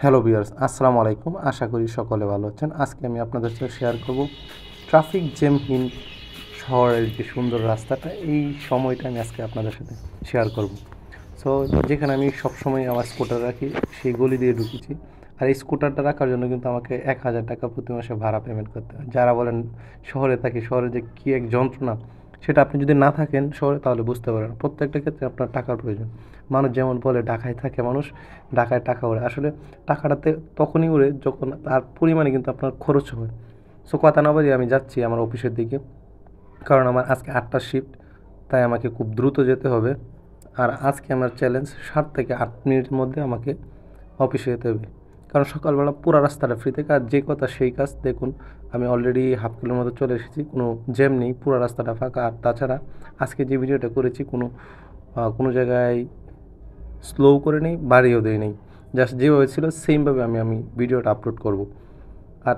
Hello viewers, আসসালামু আলাইকুম। আশা করি সকলে ভালো আছেন। আজকে আমি আপনাদের সাথে শেয়ার করব ট্রাফিক জ্যামহীন শহরের যে সুন্দর রাস্তাটা, এই সময়টা আমি আজকে আপনাদের সাথে শেয়ার করব। সো যেখানে আমি সবসময় আমার স্কুটার রাখি, সেই গলি দিয়ে ঢুকেছি। আর এই স্কুটারটা রাখার জন্য কিন্তু আমাকে ১,০০০ টাকা প্রতি মাসে ভাড়া পেমেন্ট করতে হয়। যারা বলেন শহরে থাকি, শহরে যে কী এক যন্ত্রণা, সেটা আপনি যদি না থাকেন শহরে তাহলে বুঝতে পারেন। প্রত্যেকটা ক্ষেত্রে আপনার টাকার প্রয়োজন। মানুষ যেমন বলে ঢাকায় থাকে মানুষ, ঢাকায় টাকা ওড়ে। আসলে টাকাটাতে তখনই উড়ে যখন তার পরিমাণে কিন্তু আপনার খরচ হয়। সো কথা না বাড়িয়ে আমি যাচ্ছি আমার অফিসের দিকে, কারণ আমার আজকে ৮টার শিফট, তাই আমাকে খুব দ্রুত যেতে হবে। আর আজকে আমার চ্যালেঞ্জ ৭ থেকে ৮ মিনিটের মধ্যে আমাকে অফিসে যেতে হবে, কারণ সকালবেলা পুরো রাস্তাটা ফ্রি থেকে। আর যে কথা সেই কাজ, দেখুন আমি অলরেডি হাফ কিলোর মতো চলে এসেছি, কোনো জ্যাম নেই, পুরো রাস্তাটা ফাঁকা। আর তাছাড়া আজকে যে ভিডিওটা করেছি কোনো জায়গায় স্লোও করে নেই, বাড়িয়েও দেয় নেই, জাস্ট যেভাবে ছিল সেমভাবে আমি ভিডিওটা আপলোড করব। আর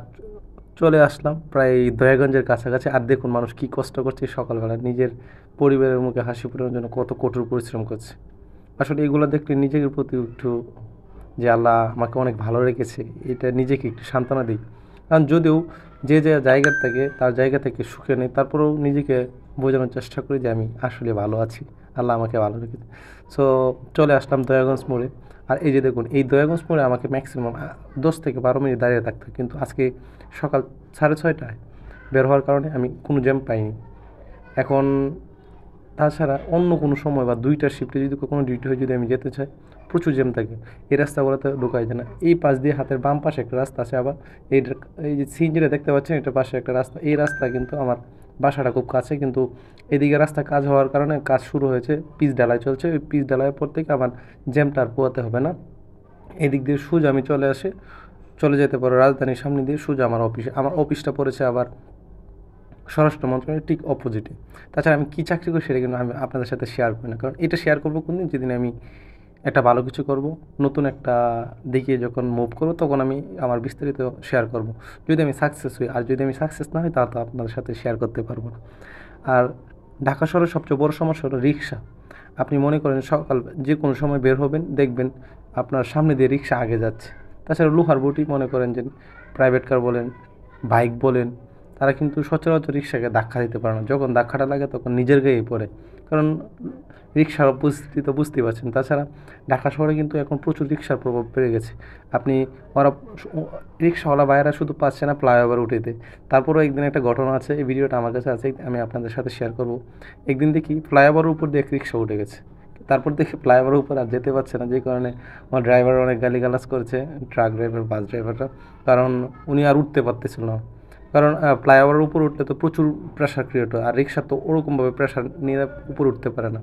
চলে আসলাম প্রায় দয়াগঞ্জের কাছাকাছি। আর দেখুন মানুষ কী কষ্ট করছে সকালবেলা, নিজের পরিবারের মুখে হাসি ফোটানোর জন্য কত কঠোর পরিশ্রম করছে। আসলে এগুলো দেখলে নিজের প্রতি একটু, যে আল্লাহ আমাকে অনেক ভালো রেখেছে, এটা নিজেকে একটু সান্ত্বনা দিই। কারণ যদিও যে যে জায়গার থেকে তার জায়গা থেকে সুখে নেই, তারপরেও নিজেকে বোঝানোর চেষ্টা করি যে আমি আসলে ভালো আছি, আল্লাহ আমাকে ভালো রেখেছে। সো চলে আসলাম দয়াগঞ্জ মোড়ে। আর এই যে দেখুন, এই দয়াগঞ্জ মোড়ে আমাকে ম্যাক্সিমাম 10 থেকে 12 মিনিট দাঁড়িয়ে থাকতে হয়, কিন্তু আজকে সকাল 6:30টায় বের হওয়ার কারণে আমি কোনো জ্যাম পাইনি। এখন তাছাড়া অন্য কোনো সময় বা 2টার শিফটে যদি কোনো ডিউটি হয়ে যদি আমি যেতে চাই, প্রচুর জ্যাম থাকে। এই রাস্তাগুলোতে ঢোকাই যায় না। এই পাশ দিয়ে হাতের বাম পাশে একটা রাস্তা আছে, আবার এই এই যে সিএনজিটা দেখতে পাচ্ছেন, এটার পাশে একটা রাস্তা। এই রাস্তা কিন্তু আমার বাসাটা খুব কাছে, কিন্তু এদিকে রাস্তা কাজ হওয়ার কারণে কাজ শুরু হয়েছে, পিচ ঢালাই চলছে। ওই পিচ ঢালাইয়ের পর থেকে আমার জ্যামটা আর পোহাতে হবে না। এদিক দিয়ে সোজা আমি চলে যেতে পারো রাজধানীর সামনে দিয়ে সোজা আমার অফিসে। আমার অফিসটা পড়েছে আবার স্বরাষ্ট্র মন্ত্রণালয়ের ঠিক অপোজিটে। তাছাড়া আমি কী চাকরি করি সেটা কিন্তু আমি আপনাদের সাথে শেয়ার করি না, কারণ এটা শেয়ার করবো কোন দিন, যেদিন আমি একটা ভালো কিছু করব, নতুন একটা দিকে যখন মুভ করবো, তখন আমি আমার বিস্তারিত শেয়ার করব, যদি আমি সাকসেস হই। আর যদি আমি সাকসেস না হই, তাহলে তো আপনাদের সাথে শেয়ার করতে পারবো না। আর ঢাকা শহরের সবচেয়ে বড় সমস্যা হলো রিক্সা। আপনি মনে করেন সকাল যে কোনো সময় বের হবেন, দেখবেন আপনার সামনে দিয়ে রিক্সা আগে যাচ্ছে। তাছাড়া লোহার বটি, মনে করেন যে প্রাইভেট কার বলেন, বাইক বলেন, তারা কিন্তু সচরাচর রিক্সাকে ধাক্কা দিতে পারে না। যখন ধাক্কাটা লাগে তখন নিজের গায়েই পড়ে, কারণ রিক্সার উপস্থিতি তো বুঝতেই পারছেন। তাছাড়া ঢাকা শহরে কিন্তু এখন প্রচুর রিক্সার প্রভাব বেড়ে গেছে। আপনি ওরা রিক্সাওয়ালা ভাইয়েরা শুধু পাচ্ছে না ফ্লাইওভার উঠেতে। তারপরেও একদিন একটা ঘটনা আছে, এই ভিডিওটা আমার কাছে আছে, আমি আপনাদের সাথে শেয়ার করব। একদিন দেখি ফ্লাইওভারের উপর দিয়ে এক রিক্সা উঠে গেছে। তারপর দেখি ফ্লাইওভারের উপর আর যেতে পারছে না, যে কারণে আমার ড্রাইভার অনেক গালিগালাজ করেছে, ট্রাক ড্রাইভার, বাস ড্রাইভাররা। কারণ উনি আর উঠতে পারতেছিল না। কারণ ফ্লাইওভারের উপর উঠলে তো প্রচুর প্রেশার ক্রিয়েট হয়, আর রিক্সা তো ওরকমভাবে প্রেশার নিয়ে উপর উঠতে পারে না।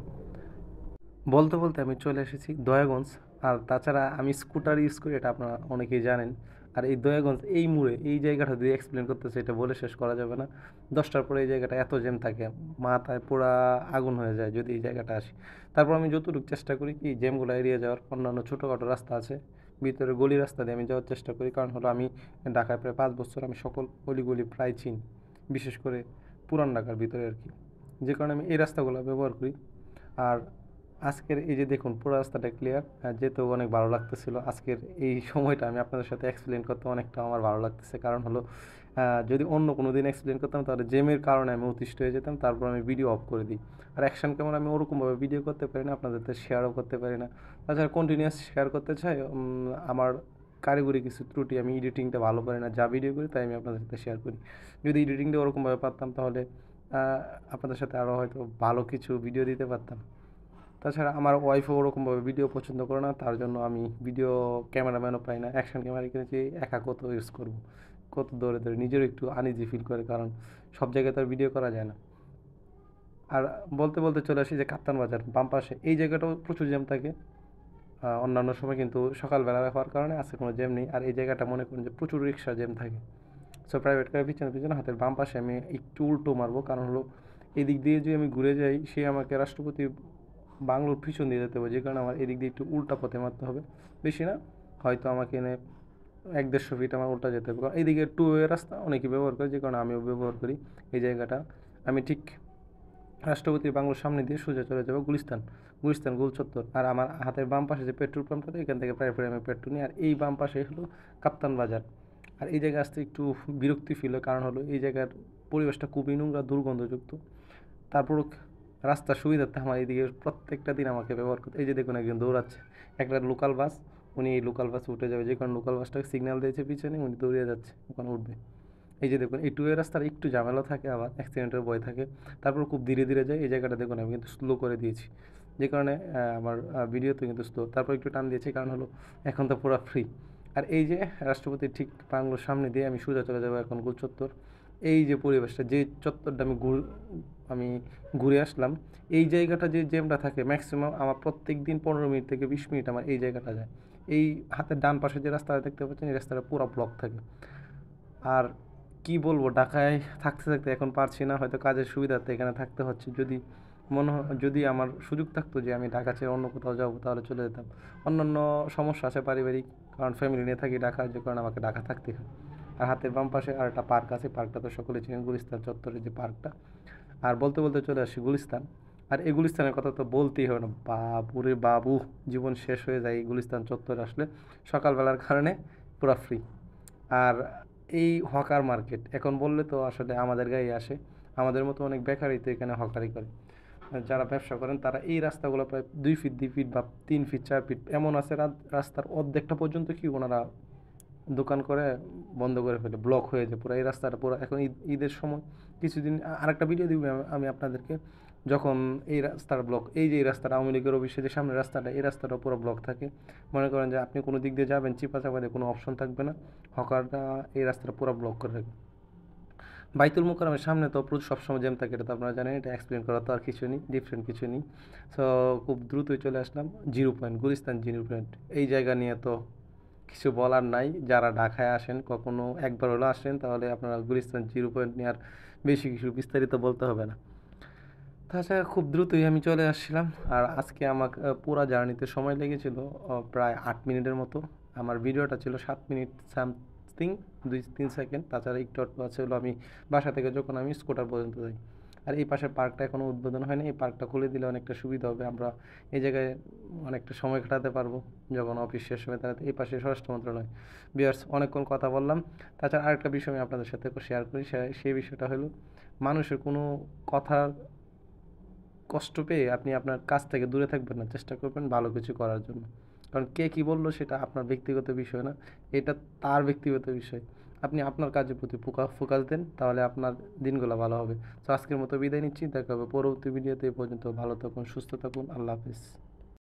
বলতে বলতে আমি চলে এসেছি দয়াগঞ্জ। আর তাছাড়া আমি স্কুটার ইউজ করি, এটা আপনারা অনেকেই জানেন। আর এই দয়াগঞ্জ এই মোড়ে এই জায়গাটা যদি এক্সপ্লেন করতেছে, এটা বলে শেষ করা যাবে না। 10টার পরে এই জায়গাটা এত জ্যাম থাকে, মাথায় পুরা আগুন হয়ে যায় যদি এই জায়গাটা আসি। তারপর আমি যতটুকু চেষ্টা করি কি জ্যামগুলো এড়িয়ে যাওয়ার, অন্যান্য ছোটোখাটো রাস্তা আছে ভিতরে গলি রাস্তা দিয়ে আমি যাওয়ার চেষ্টা করি। কারণ হলো আমি ঢাকায় প্রায় 5 বছর, আমি সকল অলিগলি প্রায় চিনি, বিশেষ করে পুরান ঢাকার ভিতরে আর কি, যে কারণে আমি এই রাস্তাগুলো ব্যবহার করি। আর আজকের এই যে দেখুন পুরো রাস্তাটা ক্লিয়ার, যেতেও অনেক ভালো লাগতেছিল। আজকের এই সময়টা আমি আপনাদের সাথে এক্সপ্লেন করতে অনেকটা আমার ভালো লাগতেছে, কারণ হলো যদি অন্য কোনো দিন এক্সপ্লেন করতাম তাহলে জেমের কারণে আমি অতিষ্ঠ হয়ে যেতাম, তারপর আমি ভিডিও অফ করে দিই। আর অ্যাকশন ক্যামেরা আমি ওরকমভাবে ভিডিও করতে পারি না, আপনাদের সাথে শেয়ারও করতে পারি না। তাছাড়া কন্টিনিউয়াস শেয়ার করতে চাই, আমার কারিগরি কিছু ত্রুটি, আমি এডিটিংটা ভালো পারি না, যা ভিডিও করি তাই আমি আপনাদের সাথে শেয়ার করি। যদি এডিটিংটা ওরকমভাবে পারতাম তাহলে আপনাদের সাথে আরও হয়তো ভালো কিছু ভিডিও দিতে পারতাম। তাছাড়া আমার ওয়াইফও ওরকমভাবে ভিডিও পছন্দ করে না, তার জন্য আমি ভিডিও ক্যামেরাম্যানও পাই না। অ্যাকশন ক্যামেরা কিনেছি, একা কত ইউজ করব, কত দৌড়ে দৌড়ে, নিজেরও একটু আনইজি ফিল করে, কারণ সব জায়গায় তো আর ভিডিও করা যায় না। আর বলতে বলতে চলে আসি যে কাপ্তান বাজার বাম পাশে, এই জায়গাটাও প্রচুর জ্যাম থাকে। অন্যান্য সময় কিন্তু সকালবেলা হওয়ার কারণে আজকে কোনো জ্যাম নেই। আর এই জায়গাটা মনে করুন যে প্রচুর রিক্সা জ্যাম থাকে। সো প্রাইভেট কারের পিছনে পিছনে হাতের বাম পাশে আমি একটু উল্টো মারবো, কারণ হলো এদিক দিয়ে যদি আমি ঘুরে যাই, সে আমাকে রাষ্ট্রপতি বাংলোর পিছন দিয়ে যেতে হবে, যে কারণে আমার এদিক দিয়ে একটু উল্টা পথে মারতে হবে। বেশি না, হয়তো আমাকে এনে 1-150 ফিট আমার উল্টা যেতে হবে, কারণ এইদিকে 2 ওয়ে রাস্তা অনেকেই ব্যবহার করে, যে কারণে আমিও ব্যবহার করি। এই জায়গাটা আমি ঠিক রাষ্ট্রপতির বাংলোর সামনে দিয়ে সোজা চলে যাবো গুলিস্তান, গুলিস্তান গোল চত্বর। আর আমার হাতের বাম পাশে যে পেট্রোল পাম্পটা, এখান থেকে প্রায় প্রায় আমি পেট্রোল নিই। আর এই বাম পাশে হলো কাপ্তান বাজার। আর এই জায়গায় আসতে একটু বিরক্তি ফিল হয়, কারণ হলো এই জায়গার পরিবেশটা খুবই নোংরা, দুর্গন্ধযুক্ত। তারপরও রাস্তার সুবিধার্থে আমার এইদিকে প্রত্যেকটা দিন আমাকে ব্যবহার করতে, এই যে দেখুন একজন দৌড়াচ্ছে, একটা লোকাল বাস, উনি এই লোকাল বাসে উঠে যাবে, যে কারণ লোকাল বাসটাকে সিগন্যাল দিয়েছে পিছনে, উনি দৌড়িয়ে যাচ্ছে, ওখানে উঠবে। এই যে দেখুন এই টু ওয়ে রাস্তার একটু ঝামেলা থাকে, আবার অ্যাক্সিডেন্টের ভয় থাকে। তারপর খুব ধীরে ধীরে যায়, এই জায়গাটা দেখুন আমি কিন্তু স্লো করে দিয়েছি, যে কারণে আমার ভিডিওতে কিন্তু স্লো। তারপর একটু টান দিয়েছি, কারণ হলো এখন তো পুরো ফ্রি। আর এই যে রাষ্ট্রপতির ঠিক বাংলোর সামনে দিয়ে আমি সোজা চলে যাবো এখন গোল চত্বর। এই যে পরিবেশটা, যে চত্বরটা আমি ঘুরে আসলাম, এই জায়গাটা যে জ্যামটা থাকে ম্যাক্সিমাম আমার প্রত্যেক দিন 15 মিনিট থেকে 20 মিনিট আমার এই জায়গাটা যায়। এই হাতের ডান পাশে যে রাস্তাটা দেখতে পাচ্ছেন, এই রাস্তাটা পুরো ব্লক থাকে। আর কি বলবো, ঢাকায় থাকতে থাকতে এখন পারছি না, হয়তো কাজের সুবিধার্থে এখানে থাকতে হচ্ছে। যদি আমার সুযোগ থাকতো যে আমি ঢাকা ছেড়ে অন্য কোথাও যাবো, তাহলে চলে যেতাম। অন্যান্য সমস্যা আছে পারিবারিক, কারণ ফ্যামিলি নিয়ে থাকি ঢাকা, যে কারণে আমাকে ঢাকা থাকতে হয়। আর হাতের বাম পাশে আর একটা পার্ক আছে, পার্কটা তো সকলে চিনেন, গুলিস্তান চত্বরের যে পার্কটা। আর বলতে বলতে চলে আসি গুলিস্তান। আর এই গুলিস্তানের কথা তো বলতেই হবে না, বাবুরে বাবু, জীবন শেষ হয়ে যায় এই গুলিস্তান চত্বরে আসলে। সকালবেলার কারণে পুরা ফ্রি। আর এই হকার মার্কেট এখন বললে তো আসলে আমাদের গায়ে আসে, আমাদের মতো অনেক বেকারই তো এখানে হকারি করে। যারা ব্যবসা করেন তারা এই রাস্তাগুলো প্রায় 2 ফিট 2 ফিট বা 3 ফিট 4 ফিট এমন আছে, রাস্তার অর্ধেকটা পর্যন্ত কি ওনারা দোকান করে বন্ধ করে ফেলে, ব্লক হয়ে যায় পুরো এই রাস্তাটা পুরো। এখন ঈদের সময় কিছুদিন আরেকটা ভিডিও দিব আমি আপনাদেরকে, যখন এই রাস্তার ব্লক, এই যে এই রাস্তাটা আওয়ামী লীগের অফিসে যে সামনে রাস্তাটা, এই রাস্তাটা পুরো ব্লক থাকে। মনে করেন যে আপনি কোনো দিক দিয়ে যাবেন, চিপা চাপা দিয়ে কোনো অপশন থাকবে না, হকারটা এই রাস্তাটা পুরো ব্লক করে রাখবে। বাইতুল মোকাররমের সামনে তো প্রচুর সবসময় জ্যাম থাকে, এটা তো আপনারা জানেন, এটা এক্সপ্লেন করার তো আর কিছু নেই, ডিফারেন্ট কিছু নেই। সো খুব দ্রুতই চলে আসলাম zero point, Gulistan zero point. এই জায়গা নিয়ে তো কিছু বলার নাই, যারা ঢাকায় আসেন কখনো একবার হলো আসেন, তাহলে আপনারা গুলিস্তান জিরো পয়েন্ট নিয়ে আর বেশি কিছু বিস্তারিত বলতে হবে না। তাছাড়া খুব দ্রুতই আমি চলে আসছিলাম। আর আজকে আমাকে পুরা জার্নিতে সময় লেগেছিল প্রায় 8 মিনিটের মতো। আমার ভিডিওটা ছিল 7 মিনিট সামথিং, 2-3 সেকেন্ড। তাছাড়া একটু একটু আছে হলো আমি বাসা থেকে যখন আমি স্কুটার পর্যন্ত যাই। আর এই পাশের পার্কটা এখনও উদ্বোধন হয়নি, এই পার্কটা খুলে দিলে অনেকটা সুবিধা হবে, আমরা এই জায়গায় অনেকটা সময় কাটাতে পারবো যখন অফিস শেষ হবে। তাহলে এই পাশে স্বরাষ্ট্র মন্ত্রণালয়। বিয়ার্স, অনেকক্ষণ কথা বললাম। তাছাড়া আরেকটা বিষয় আমি আপনাদের সাথে শেয়ার করি, সেই বিষয়টা হলো মানুষের কোনো কথার কষ্ট পেয়ে আপনি আপনার কাজ থেকে দূরে থাকবেন না, চেষ্টা করবেন ভালো কিছু করার জন্য। কারণ কে কী বললো সেটা আপনার ব্যক্তিগত বিষয় না, এটা তার ব্যক্তিগত বিষয়। আপনি আপনার কাজের প্রতি ফোকাস দেন, তাহলে আপনার দিনগুলো ভালো হবে। তো আজকের মতো বিদায় নিচ্ছি, দেখা হবে পরবর্তী ভিডিওতে। এই পর্যন্ত ভালো থাকুন, সুস্থ থাকুন, আল্লাহ হাফিজ।